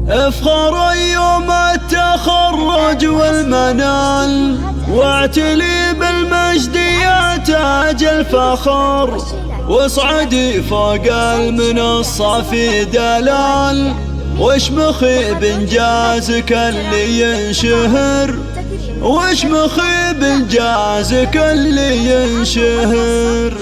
افخر يوم التخرج والمنال، واعتلي بالمجد يا تاج الفخر، واصعدي فوق المنصة في دلال، واشمخي بانجازك اللي ينشهر، واشمخي بانجازك اللي ينشهر.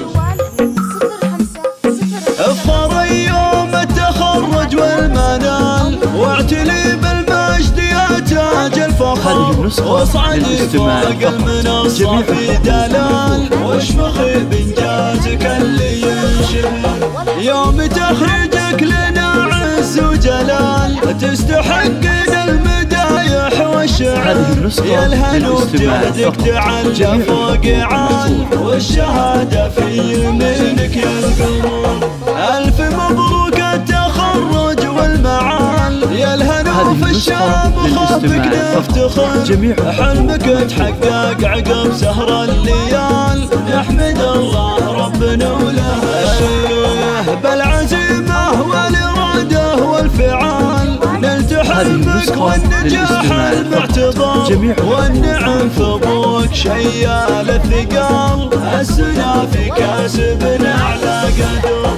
افخر يوم التخرج والمنال، واعتلي بالمجد يا تاج الفخر، واصعدي فوق المنصة في دلال، واشمخي بانجازك اللي ينشهر. يوم تخرجك لنا عز وجلال، تستحقين المدايح والشعر، يا الهنو بجهدك تعلى فوق عال، والشهادة في يمينك يا القمر. ألف مبروك التخرج والمعال، يا الهنو في الشام خافك نفتخر، حلمك تحقق عقب سهر الليال، نحمد الله ربنا وله الشكر، بالعزيمة والإرادة والفعال، نلت حلمك والنجاح المعتبر، والنعم في ابوك شيال الثقال، السنا في كاسبنا على قدر.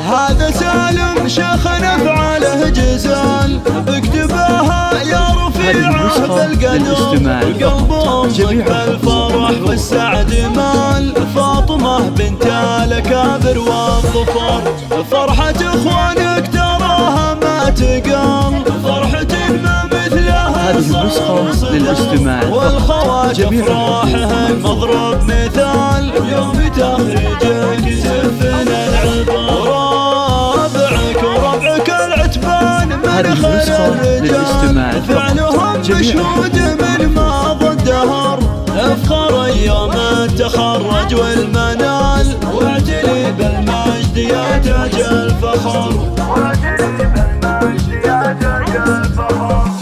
هذا سالم شيخنا افعاله جزال، بكتبها يا رفيعه بالقدر، قلب امك بالفرح والسعد مال، فاطمه بنت الاكابر والظفر، فرحه اخوانك تراها ما تقام، فرحه ما مثلها النسخة للاستماع والخوات افراحهم مضرب مثال، يوم تخرجك يزفنا العبر، وربعك العتبان من خير الرجال، فعلهم مشهود من ماضى الدهر. افخر يوم التخرج والمنال، واعتلي بالمجد يا تاج الفخر.